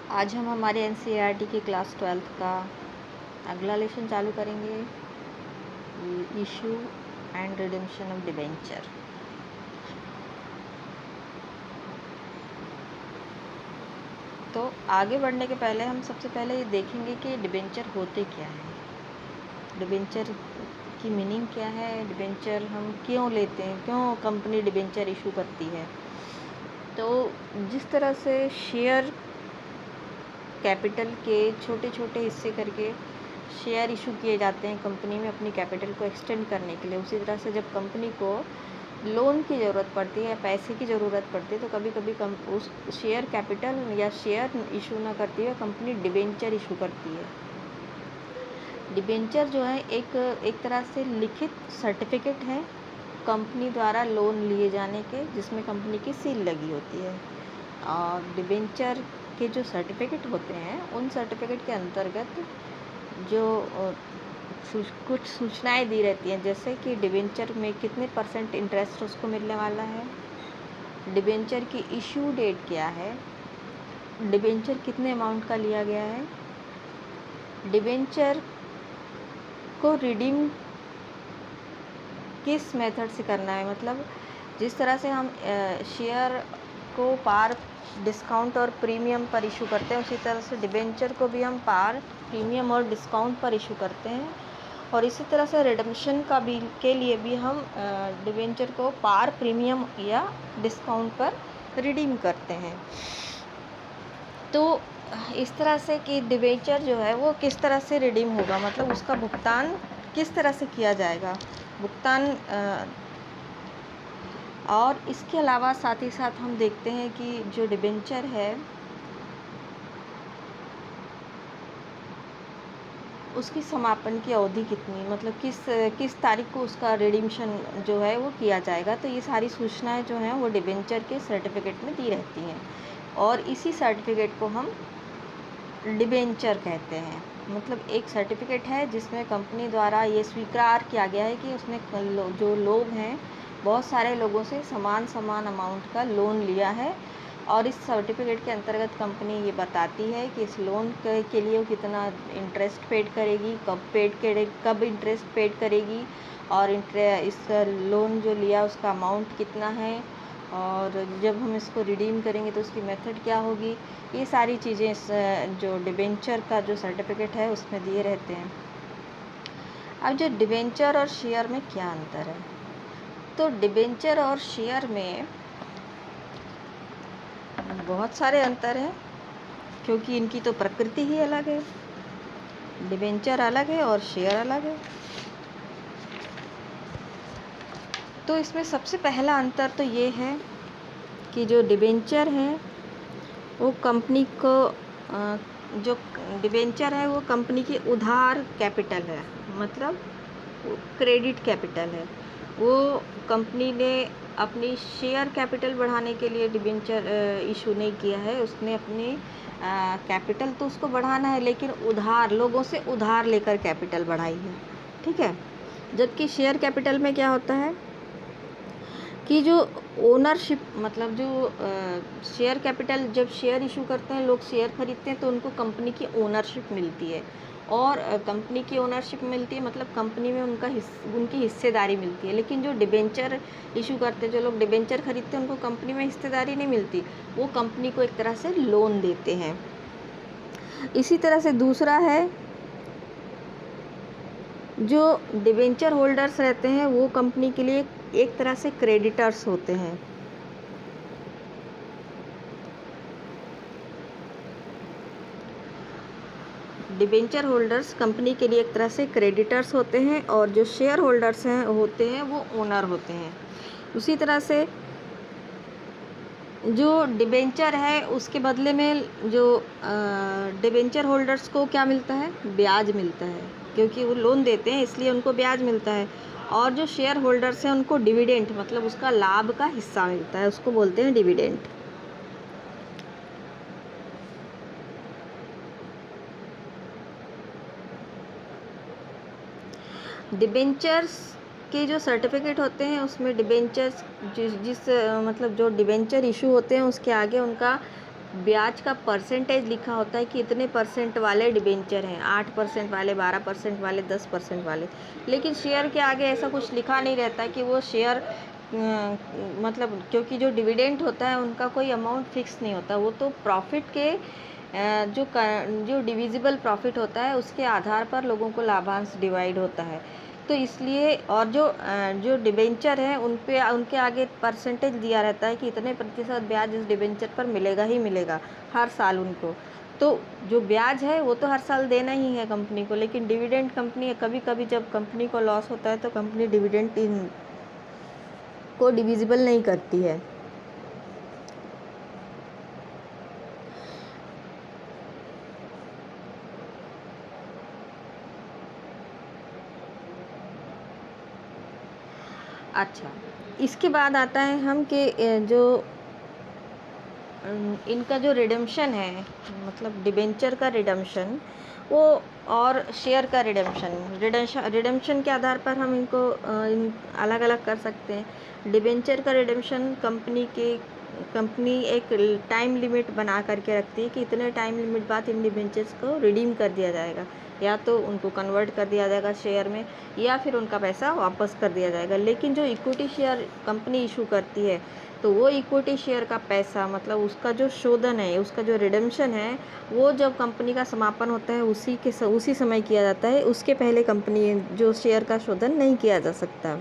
आज हम हमारे एनसीईआरटी की क्लास 12th का अगला लेसन चालू करेंगे, issue and redemption of debenture. तो आगे बढ़ने के पहले हम सबसे पहले ये देखेंगे कि डिबेंचर होते क्या हैं, डिबेंचर की मीनिंग क्या है, डिबेंचर हम क्यों लेते हैं, क्यों कंपनी डिबेंचर इशू करती है। तो जिस तरह से शेयर कैपिटल के छोटे छोटे हिस्से करके शेयर इशू किए जाते हैं कंपनी में अपनी कैपिटल को एक्सटेंड करने के लिए, उसी तरह से जब कंपनी को लोन की ज़रूरत पड़ती है या पैसे की ज़रूरत पड़ती है तो कभी कभी उस शेयर कैपिटल या शेयर इशू ना करती है कंपनी डिबेंचर इशू करती है। डिबेंचर जो है एक तरह से लिखित सर्टिफिकेट है कंपनी द्वारा लोन लिए जाने के, जिसमें कंपनी की सील लगी होती है। और डिबेंचर के जो सर्टिफिकेट होते हैं उन सर्टिफिकेट के अंतर्गत जो कुछ सूचनाएं दी रहती हैं, जैसे कि डिबेंचर में कितने % इंटरेस्ट उसको मिलने वाला है, डिबेंचर की इशू डेट क्या है, डिबेंचर कितने अमाउंट का लिया गया है, डिबेंचर को रिडीम किस मेथड से करना है। मतलब जिस तरह से हम शेयर को पार, डिस्काउंट और प्रीमियम पर इशू करते हैं, उसी तरह से डिबेंचर को भी हम पार, प्रीमियम और डिस्काउंट पर इशू करते हैं। और इसी तरह से रिडेम्पशन का भी के लिए भी हम डिबेंचर को पार, प्रीमियम या डिस्काउंट पर रिडीम करते हैं। तो इस तरह से कि डिबेंचर जो है वो किस तरह से रिडीम होगा, मतलब उसका भुगतान किस तरह से किया जाएगा, भुगतान। और इसके अलावा साथ ही साथ हम देखते हैं कि जो डिबेंचर है उसकी समापन की अवधि कितनी, मतलब किस तारीख को उसका रिडीम्शन जो है वो किया जाएगा। तो ये सारी सूचनाएं जो हैं वो डिबेंचर के सर्टिफिकेट में दी रहती हैं और इसी सर्टिफिकेट को हम डिबेंचर कहते हैं। मतलब एक सर्टिफिकेट है जिसमें कंपनी द्वारा ये स्वीकार किया गया है कि उसने जो लोग हैं बहुत सारे लोगों से समान अमाउंट का लोन लिया है और इस सर्टिफिकेट के अंतर्गत कंपनी ये बताती है कि इस लोन के लिए वो कितना इंटरेस्ट पेड करेगी, कब इंटरेस्ट पेड करेगी और इस लोन जो लिया उसका अमाउंट कितना है और जब हम इसको रिडीम करेंगे तो उसकी मेथड क्या होगी। ये सारी चीज़ें इस जो डिबेंचर का जो सर्टिफिकेट है उसमें दिए रहते हैं। अब जो डिबेंचर और शेयर में क्या अंतर है, तो डिबेंचर और शेयर में बहुत सारे अंतर हैं क्योंकि इनकी तो प्रकृति ही अलग है। डिबेंचर अलग है और शेयर अलग है। तो इसमें सबसे पहला अंतर तो ये है कि जो डिबेंचर है वो कंपनी को जो डिबेंचर है वो कंपनी की उधार कैपिटल है, मतलब क्रेडिट कैपिटल है। वो कंपनी ने अपनी शेयर कैपिटल बढ़ाने के लिए डिबेंचर इशू नहीं किया है, उसने अपनी कैपिटल तो उसको बढ़ाना है लेकिन उधार, लोगों से उधार लेकर कैपिटल बढ़ाई है, ठीक है। जबकि शेयर कैपिटल में क्या होता है कि जो ओनरशिप, मतलब जो शेयर कैपिटल, जब शेयर इशू करते हैं लोग शेयर खरीदते हैं तो उनको कंपनी की ओनरशिप मिलती है और कंपनी की ओनरशिप मिलती है मतलब कंपनी में उनकी हिस्सेदारी मिलती है। लेकिन जो डिबेंचर इशू करते हैं, जो लोग डिबेंचर खरीदते हैं, उनको कंपनी में हिस्सेदारी नहीं मिलती, वो कंपनी को एक तरह से लोन देते हैं। इसी तरह से दूसरा है, जो डिबेंचर होल्डर्स रहते हैं वो कंपनी के लिए एक तरह से क्रेडिटर्स होते हैं। डिबेंचर होल्डर्स कंपनी के लिए एक तरह से क्रेडिटर्स होते हैं और जो शेयर होल्डर्स होते हैं वो ओनर होते हैं। उसी तरह से जो डिबेंचर है उसके बदले में जो डिबेंचर होल्डर्स को क्या मिलता है, ब्याज मिलता है, क्योंकि वो लोन देते हैं इसलिए उनको ब्याज मिलता है। और जो शेयर होल्डर्स हैं उनको डिविडेंड, मतलब उसका लाभ का हिस्सा मिलता है, उसको बोलते हैं डिविडेंड। डिबेंचर्स के जो सर्टिफिकेट होते हैं उसमें डिबेंचर्स मतलब जो डिबेंचर इशू होते हैं उसके आगे उनका ब्याज का परसेंटेज लिखा होता है कि इतने परसेंट वाले डिबेंचर हैं, 8% वाले, 12% वाले, 10% वाले। लेकिन शेयर के आगे ऐसा कुछ लिखा नहीं रहता कि वो शेयर मतलब क्योंकि जो डिविडेंड होता है उनका कोई अमाउंट फिक्स नहीं होता, वो तो प्रॉफिट के जो डिविजिबल प्रॉफिट होता है उसके आधार पर लोगों को लाभांश डिवाइड होता है। तो इसलिए और जो डिबेंचर हैं उन पे उनके आगे परसेंटेज दिया रहता है कि इतने प्रतिशत ब्याज इस डिबेंचर पर मिलेगा ही मिलेगा हर साल उनको। तो जो ब्याज है वो तो हर साल देना ही है कंपनी को, लेकिन डिविडेंड कंपनी कभी कभी जब कंपनी को लॉस होता है तो कंपनी डिविडेंड को डिविजिबल नहीं करती है। अच्छा, इसके बाद आता है हम कि जो इनका जो रिडेम्पशन है, मतलब डिबेंचर का रिडेम्पशन वो और शेयर का रिडेम्पशन के आधार पर हम इनको अलग अलग कर सकते हैं। डिबेंचर का रिडेम्पशन कंपनी एक टाइम लिमिट बना करके रखती है कि इतने टाइम लिमिट बाद इन डिबेंचर्स को रिडीम कर दिया जाएगा, या तो उनको कन्वर्ट कर दिया जाएगा शेयर में या फिर उनका पैसा वापस कर दिया जाएगा। लेकिन जो इक्विटी शेयर कंपनी इशू करती है तो वो इक्विटी शेयर का पैसा, मतलब उसका जो शोधन है, उसका जो रिडेम्पशन है, वो जब कंपनी का समापन होता है उसी समय किया जाता है। उसके पहले कंपनी जो शेयर का शोधन नहीं किया जा सकता।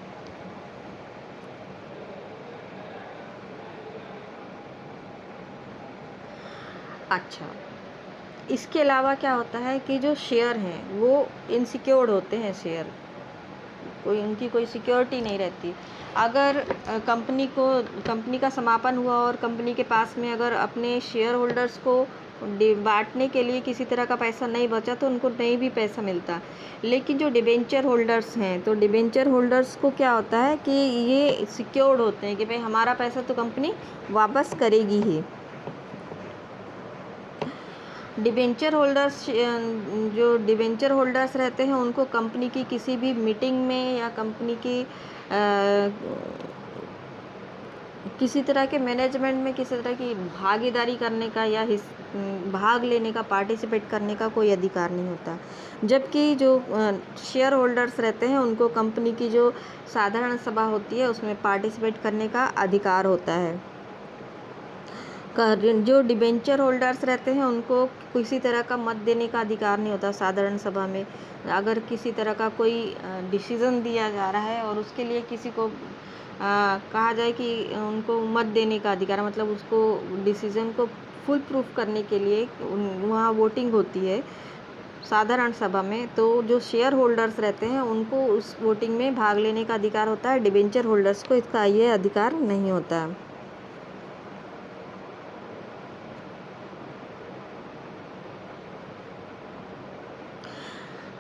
अच्छा, इसके अलावा क्या होता है कि जो शेयर हैं वो इनसिक्योर्ड होते हैं। शेयर उनकी कोई सिक्योरिटी नहीं रहती। अगर कंपनी का समापन हुआ और कंपनी के पास में अगर अपने शेयर होल्डर्स को बांटने के लिए किसी तरह का पैसा नहीं बचा तो उनको नहीं भी पैसा मिलता। लेकिन जो डिबेंचर होल्डर्स हैं, तो डिबेंचर होल्डर्स को क्या होता है कि ये सिक्योर्ड होते हैं कि भाई हमारा पैसा तो कंपनी वापस करेगी ही। जो डिबेंचर होल्डर्स रहते हैं उनको कंपनी की किसी भी मीटिंग में या कंपनी की किसी तरह के मैनेजमेंट में किसी तरह की भागीदारी करने का या भाग लेने का, पार्टिसिपेट करने का कोई अधिकार नहीं होता। जबकि जो शेयर होल्डर्स रहते हैं उनको कंपनी की जो साधारण सभा होती है उसमें पार्टिसिपेट करने का अधिकार होता है। जो डिबेंचर होल्डर्स रहते हैं उनको किसी तरह का मत देने का अधिकार नहीं होता साधारण सभा में। अगर किसी तरह का कोई डिसीज़न दिया जा रहा है और उसके लिए किसी को कहा जाए कि उनको मत देने का अधिकार, मतलब उसको डिसीज़न को फुल प्रूफ करने के लिए वहाँ वोटिंग होती है साधारण सभा में, तो जो शेयर होल्डर्स रहते हैं उनको उस वोटिंग में भाग लेने का अधिकार होता है। डिबेंचर होल्डर्स को इसका ये अधिकार नहीं होता।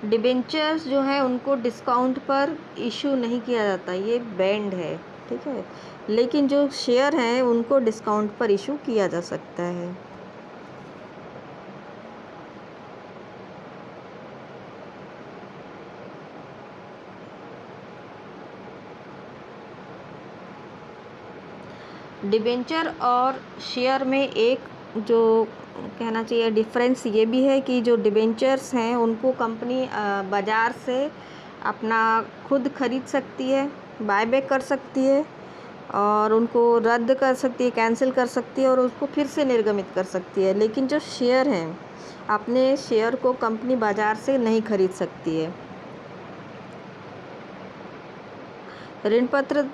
डिबेंचर्स जो है उनको डिस्काउंट पर इशू नहीं किया जाता, ये बैंड है, ठीक है। लेकिन जो शेयर हैं उनको डिस्काउंट पर इशू किया जा सकता है। डिबेंचर और शेयर में एक जो कहना चाहिए डिफरेंस ये भी है कि जो डिबेंचर्स हैं उनको कंपनी बाज़ार से अपना खुद खरीद सकती है, बायबैक कर सकती है और उनको रद्द कर सकती है, कैंसिल कर सकती है और उसको फिर से निर्गमित कर सकती है। लेकिन जो शेयर हैं, अपने शेयर को कंपनी बाज़ार से नहीं खरीद सकती है। ऋण पत्र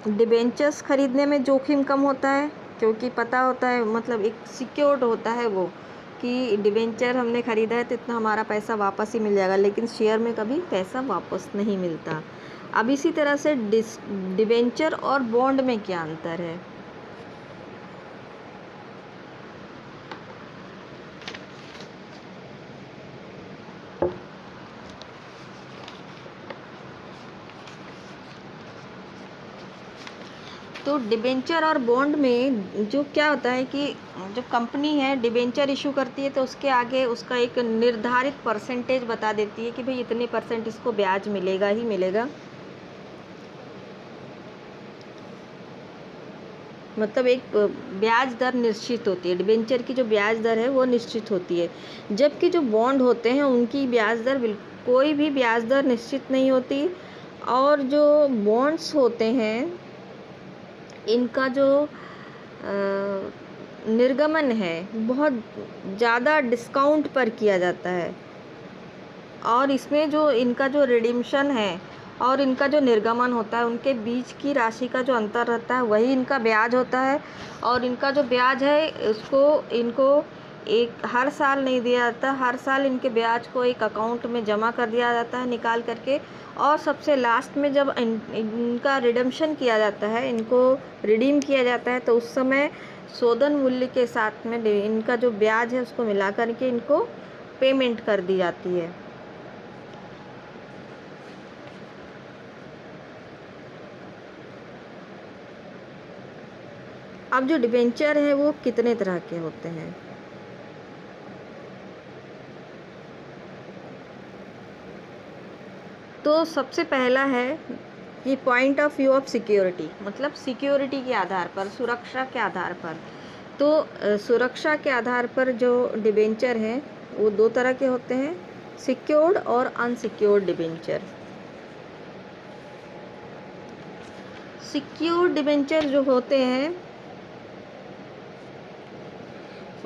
डिबेंचर्स खरीदने में जोखिम कम होता है क्योंकि पता होता है, मतलब एक सिक्योर्ड होता है वो कि डिबेंचर हमने ख़रीदा है तो इतना हमारा पैसा वापस ही मिल जाएगा। लेकिन शेयर में कभी पैसा वापस नहीं मिलता। अब इसी तरह से डिबेंचर और बॉन्ड में क्या अंतर है? तो डिबेंचर और बॉन्ड में जो क्या होता है कि जो कंपनी है डिबेंचर इशू करती है तो उसके आगे उसका एक निर्धारित परसेंटेज बता देती है कि भाई इतने परसेंट इसको ब्याज मिलेगा ही मिलेगा। मतलब एक ब्याज दर निश्चित होती है। डिबेंचर की जो ब्याज दर है वो निश्चित होती है, जबकि जो बॉन्ड होते हैं उनकी ब्याज दर कोई भी ब्याज दर निश्चित नहीं होती। और जो बॉन्ड्स होते हैं इनका जो निर्गमन है बहुत ज़्यादा डिस्काउंट पर किया जाता है, और इसमें जो इनका जो रिडीम्शन है और इनका जो निर्गमन होता है उनके बीच की राशि का जो अंतर रहता है वही इनका ब्याज होता है। और इनका जो ब्याज है उसको इनको एक हर साल नहीं दिया जाता, हर साल इनके ब्याज को एक अकाउंट में जमा कर दिया जाता है निकाल करके, और सबसे लास्ट में जब इनका रिडम्शन किया जाता है, इनको रिडीम किया जाता है, तो उस समय शोधन मूल्य के साथ में इनका जो ब्याज है उसको मिला करके इनको पेमेंट कर दी जाती है। अब जो डिबेंचर है वो कितने तरह के होते हैं? तो सबसे पहला है कि point of view of security, मतलब सिक्योरिटी के आधार पर, सुरक्षा के आधार पर। तो सुरक्षा के आधार पर जो डिबेंचर हैं वो दो तरह के होते हैं, सिक्योर्ड और अनसिक्योर्ड डिबेंचर। सिक्योर्ड डिबेंचर जो होते हैं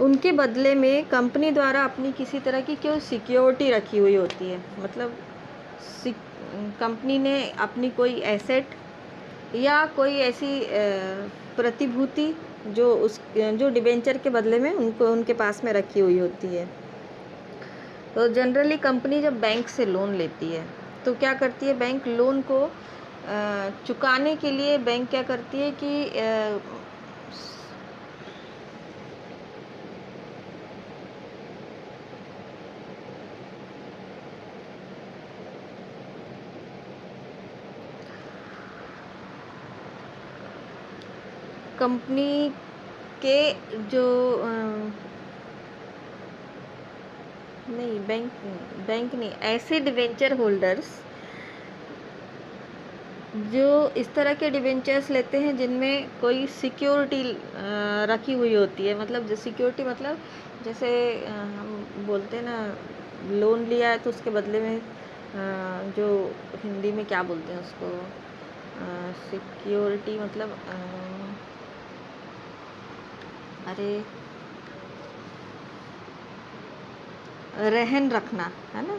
उनके बदले में कंपनी द्वारा अपनी किसी तरह की कोई सिक्योरिटी रखी हुई होती है, मतलब कंपनी ने अपनी कोई एसेट या कोई ऐसी प्रतिभूति जो डिबेंचर के बदले में उनको उनके पास में रखी हुई होती है। तो जनरली कंपनी जब बैंक से लोन लेती है तो क्या करती है, बैंक लोन को चुकाने के लिए बैंक क्या करती है कि कंपनी के जो नहीं बैंक नहीं, ऐसे डिबेंचर होल्डर्स जो इस तरह के डिबेंचर्स लेते हैं जिनमें कोई सिक्योरिटी रखी हुई होती है, मतलब जो सिक्योरिटी मतलब जैसे हम बोलते हैं ना लोन लिया है तो उसके बदले में जो हिंदी में क्या बोलते हैं उसको, सिक्योरिटी मतलब अरे रहन रखना है ना,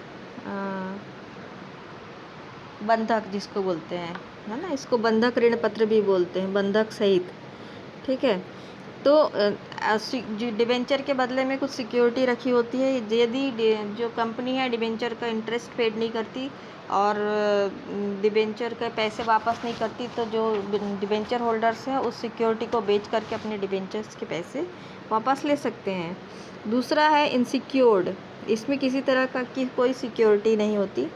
बंधक जिसको बोलते हैं, है ना, इसको बंधक ऋण पत्र भी बोलते हैं, बंधक सहित। ठीक है, तो डिबेंचर के बदले में कुछ सिक्योरिटी रखी होती है। यदि जो कंपनी है डिबेंचर का इंटरेस्ट पेड नहीं करती और डिबेंचर के पैसे वापस नहीं करती, तो जो डिबेंचर होल्डर्स हैं उस सिक्योरिटी को बेच करके अपने डिबेंचर्स के पैसे वापस ले सकते हैं। दूसरा है इनसिक्योर्ड, इसमें किसी तरह का की कोई सिक्योरिटी नहीं होती,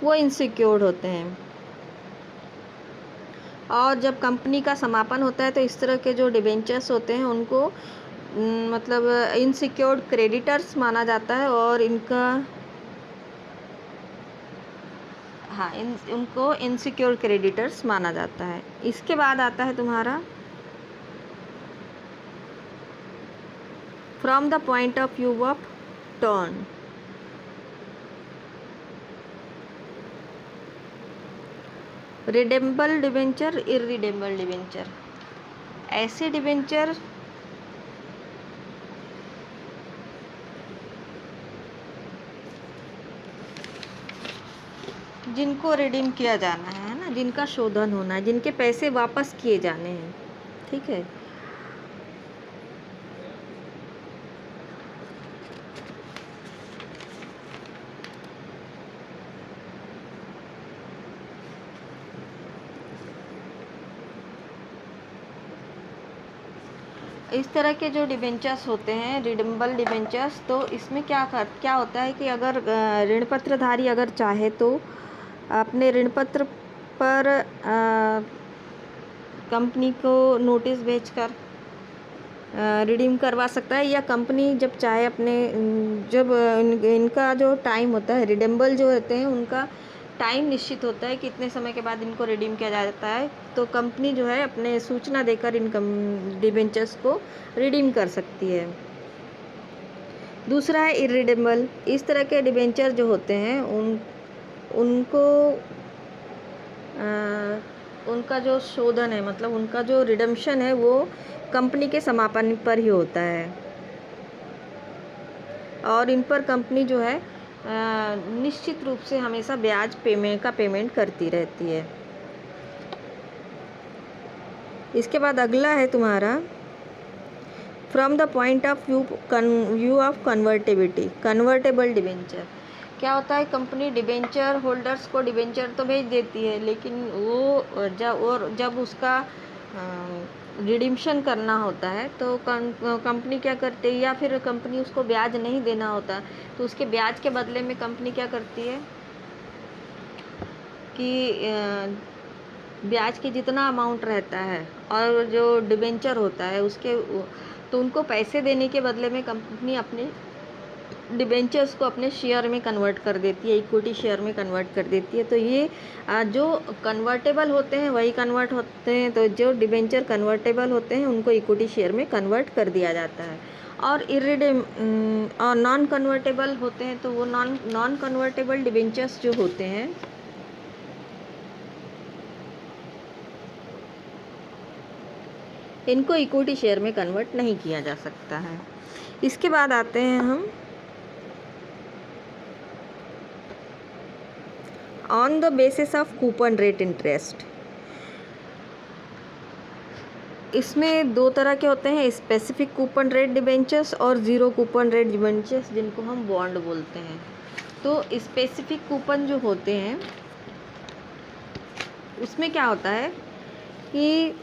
वो इनसिक्योर्ड होते हैं। और जब कंपनी का समापन होता है तो इस तरह के जो डिबेंचर्स होते हैं उनको मतलब इनसिक्योर्ड क्रेडिटर्स माना जाता है, और इनका उनको इनसिक्योर्ड क्रेडिटर्स माना जाता है। इसके बाद आता है तुम्हारा from the point of view of turn. Redeemable debenture, irredeemable debenture, ऐसे डिबेंचर जिनको रिडीम किया जाना है ना, जिनका शोधन होना है, जिनके पैसे वापस किए जाने हैं। ठीक है, इस तरह के जो डिबेंचर्स होते हैं रिडेम्बल डिबेंचर्स, तो इसमें क्या होता है कि अगर ऋण पत्रधारी अगर चाहे तो अपने ऋण पत्र पर कंपनी को नोटिस भेजकर रिडीम करवा सकता है, या कंपनी जब चाहे अपने जब इनका जो टाइम होता है रिडेम्बल जो होते हैं उनका टाइम निश्चित होता है कि इतने समय के बाद इनको रिडीम किया जाता है, तो कंपनी जो है अपने सूचना देकर इन डिबेंचर्स को रिडीम कर सकती है। दूसरा है इरिडेबल। इस तरह के डिबेंचर जो होते हैं उनको उनका जो शोधन है, मतलब उनका जो रिडम्पशन है, वो कंपनी के समापन पर ही होता है और इन पर कंपनी जो है निश्चित रूप से हमेशा ब्याज पेमेंट करती रहती है। इसके बाद अगला है तुम्हारा from the point of view of convertibility, convertible debenture. क्या होता है, कंपनी डिबेंचर होल्डर्स को डिबेंचर तो भेज देती है, लेकिन वो जब उसका रिडीम्शन करना होता है तो कंपनी क्या करती है, या फिर कंपनी उसको ब्याज नहीं देना होता, तो उसके ब्याज के बदले में कंपनी क्या करती है कि ब्याज के जितना अमाउंट रहता है और जो डिबेंचर होता है उसके, तो उनको पैसे देने के बदले में कंपनी अपने डिबेंचर्स को अपने शेयर में कन्वर्ट कर देती है, इक्विटी शेयर में कन्वर्ट कर देती है। तो ये जो कन्वर्टेबल होते हैं वही कन्वर्ट होते हैं, तो जो डिबेंचर कन्वर्टेबल होते हैं उनको इक्विटी शेयर में कन्वर्ट कर दिया जाता है। और और नॉन कन्वर्टेबल होते हैं, तो वो नॉन कन्वर्टेबल डिबेंचर्स जो होते हैं इनको इक्विटी शेयर में कन्वर्ट नहीं किया जा सकता है। इसके बाद आते हैं हम on the basis of coupon rate interest. इसमें दो तरह के होते हैं, स्पेसिफिक कूपन रेट डिबेंचर्स और ज़ीरो कूपन रेट डिबेंचर्स, जिनको हम बॉन्ड बोलते हैं। तो स्पेसिफिक कूपन जो होते हैं उसमें क्या होता है कि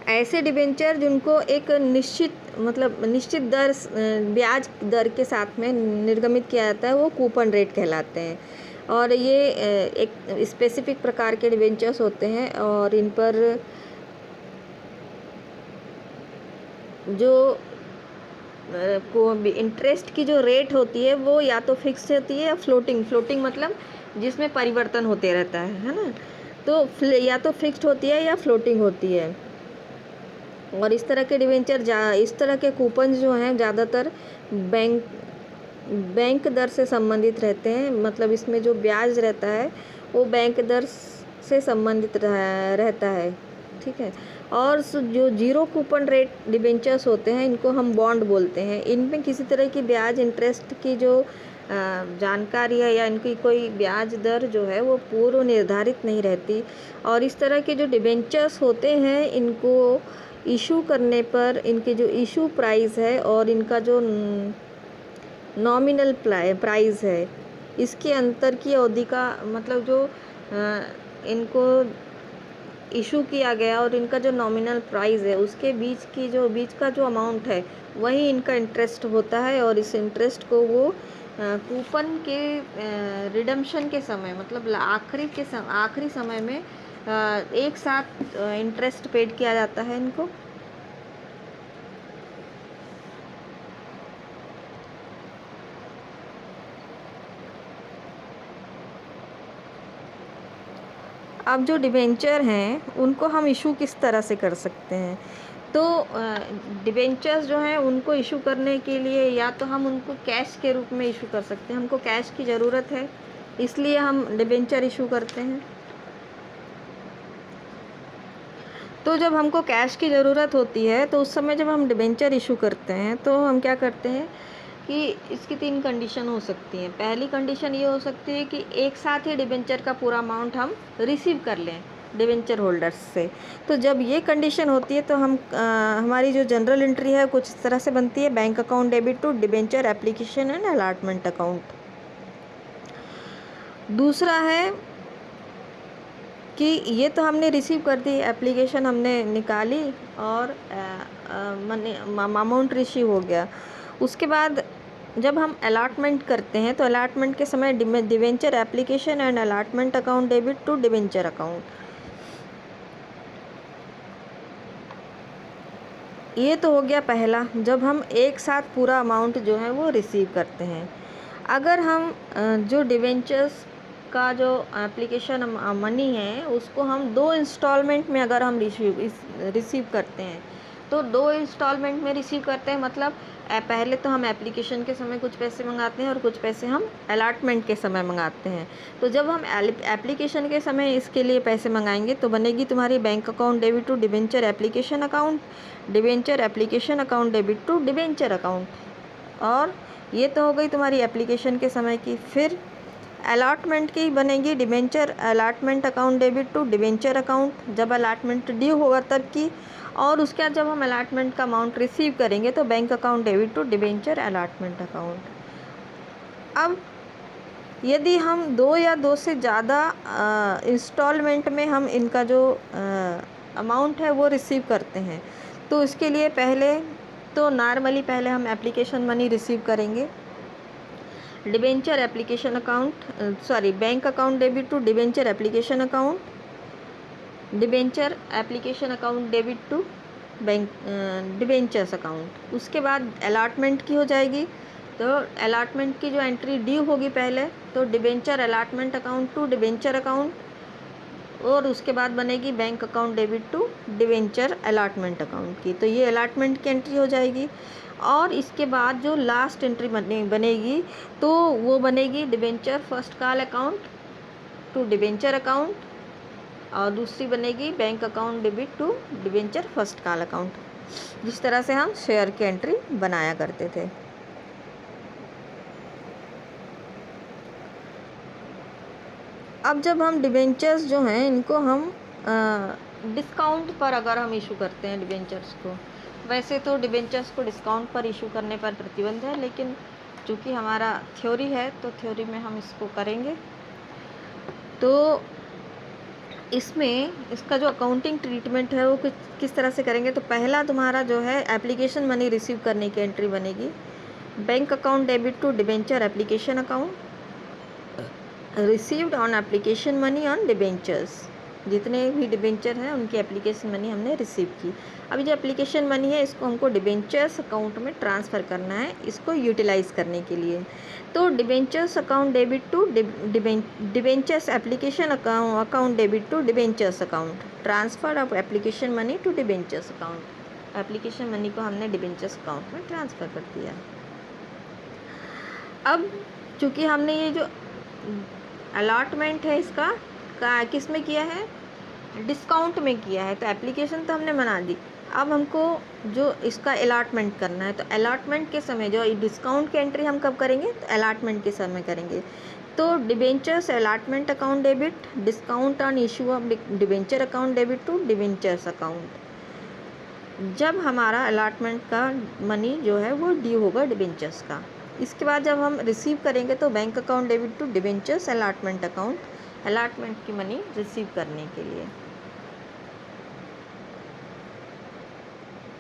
ऐसे डिबेंचर जिनको एक निश्चित ब्याज दर के साथ में निर्गमित किया जाता है, वो कूपन रेट कहलाते हैं। और ये एक स्पेसिफिक प्रकार के डिबेंचर्स होते हैं और इन पर जो इंटरेस्ट की जो रेट होती है वो या तो फिक्स होती है या फ्लोटिंग मतलब जिसमें परिवर्तन होते रहता है ना। तो या तो फिक्स्ड होती है या फ्लोटिंग होती है। और इस तरह के इस तरह के कूपन जो हैं ज़्यादातर बैंक दर से संबंधित रहते हैं, मतलब इसमें जो ब्याज रहता है वो बैंक दर से संबंधित रहता है, ठीक है। और जो जीरो कूपन रेट डिबेंचर्स होते हैं इनको हम बॉन्ड बोलते हैं। इनमें किसी तरह की ब्याज इंटरेस्ट की जो जानकारी है या इनकी कोई ब्याज दर जो है वो पूर्व निर्धारित नहीं रहती। और इस तरह के जो डिबेंचर्स होते हैं इनको इशू करने पर इनकी जो इशू प्राइस है और इनका जो नॉमिनल प्राइस है, इसके अंतर की अवधि का, मतलब जो इनको इशू किया गया और इनका जो नॉमिनल प्राइस है उसके बीच का जो अमाउंट है वही इनका इंटरेस्ट होता है। और इस इंटरेस्ट को वो कूपन के रिडम्पशन के समय, मतलब आखिरी समय में एक साथ इंटरेस्ट पेड किया जाता है इनको। अब जो डिबेंचर हैं उनको हम इशू किस तरह से कर सकते हैं, तो डिबेंचर्स जो हैं उनको इशू करने के लिए या तो हम उनको कैश के रूप में इशू कर सकते हैं, हमको कैश की ज़रूरत है इसलिए हम डिबेंचर इशू करते हैं। तो जब हमको कैश की ज़रूरत होती है तो उस समय जब हम डिबेंचर इशू करते हैं तो हम क्या करते हैं कि इसकी 3 कंडीशन हो सकती हैं। पहली कंडीशन ये हो सकती है कि एक साथ ही डिबेंचर का पूरा अमाउंट हम रिसीव कर लें डिबेंचर होल्डर्स से। तो जब ये कंडीशन होती है तो हमारी जो जनरल एंट्री है कुछ इस तरह से बनती है, bank account debit to debenture application and allotment account. दूसरा है कि ये तो हमने रिसीव कर दी, एप्लीकेशन हमने निकाली और अमाउंट रिसीव हो गया। उसके बाद जब हम अलॉटमेंट करते हैं तो अलॉटमेंट के समय debenture application and allotment account debit to debenture account, ये तो हो गया पहला, जब हम एक साथ पूरा अमाउंट जो है वो रिसीव करते हैं। अगर हम जो डिबेंचर्स का जो एप्लीकेशन मनी है उसको हम 2 इंस्टॉलमेंट में अगर हम रिसीव करते हैं, तो 2 इंस्टॉलमेंट में रिसीव करते हैं, मतलब पहले तो हम एप्लीकेशन के समय कुछ पैसे मंगाते हैं और कुछ पैसे हम अलॉटमेंट के समय मंगाते हैं। तो जब हम एप्लीकेशन के समय इसके लिए पैसे मंगाएंगे तो बनेगी तुम्हारी bank account debit to debenture application account, debenture application account debit to debenture account. और ये तो हो गई तुम्हारी एप्लीकेशन के समय की। फिर अलॉटमेंट की बनेगी debenture allotment account debit to debenture account, जब अलॉटमेंट ड्यू होगा तब की। और उसके बाद जब हम अलॉटमेंट का अमाउंट रिसीव करेंगे तो bank account debit to debenture allotment account. अब यदि हम 2 या 2 से ज़्यादा इंस्टॉलमेंट में हम इनका जो अमाउंट है वो रिसीव करते हैं, तो इसके लिए पहले तो नॉर्मली पहले हम एप्लीकेशन मनी रिसीव करेंगे। Debenture application account bank account debit to debenture application account, debenture application account debit to bank debentures account. उसके बाद अलॉटमेंट की हो जाएगी, तो अलॉटमेंट की जो एंट्री ड्यू होगी पहले, तो debenture allotment account to debenture account, और उसके बाद बनेगी bank account debit to debenture allotment account की। तो ये अलॉटमेंट की एंट्री हो जाएगी। और इसके बाद जो लास्ट एंट्री बनेगी तो वो बनेगी debenture first call account to debenture account, और दूसरी बनेगी bank account debit to debenture first call account. जिस तरह से हम शेयर की एंट्री बनाया करते थे। अब जब हम डिबेंचर्स जो हैं इनको हम डिस्काउंट पर अगर हम इशू करते हैं डिबेंचर्स को, वैसे तो डिबेंचर्स को डिस्काउंट पर इशू करने पर प्रतिबंध है, लेकिन चूँकि हमारा थ्योरी है तो थ्योरी में हम इसको करेंगे। तो इसमें इसका जो अकाउंटिंग ट्रीटमेंट है वो किस तरह से करेंगे, तो पहला तुम्हारा जो है एप्लीकेशन मनी रिसीव करने की एंट्री बनेगी bank account debit to debenture application account received on application money on debentures. जितने भी डिबेंचर हैं उनकी एप्लीकेशन मनी हमने रिसीव की। अभी जो एप्लीकेशन मनी है इसको हमको डिबेंचर्स अकाउंट में ट्रांसफ़र करना है, इसको यूटिलाइज़ करने के लिए। तो debentures account debit to debentures application account debit to debentures account, transfer of application money to debentures account. Application money को हमने डिबेंचर्स अकाउंट में ट्रांसफ़र कर दिया। अब चूँकि हमने ये जो अलॉटमेंट है इसका किस में किया है, डिस्काउंट में किया है, तो एप्लीकेशन तो हमने बना दी। अब हमको जो इसका अलॉटमेंट करना है, तो अलॉटमेंट के समय जो डिस्काउंट की एंट्री हम कब करेंगे, तो अलॉटमेंट के समय करेंगे। तो debentures allotment account debit discount on issue of debenture account debit to debentures account, जब हमारा अलॉटमेंट का मनी जो है वो ड्यू होगा डिबेंचर्स का। इसके बाद जब हम रिसीव करेंगे तो bank account debit to debentures allotment account, allotment की मनी रिसीव करने के लिए।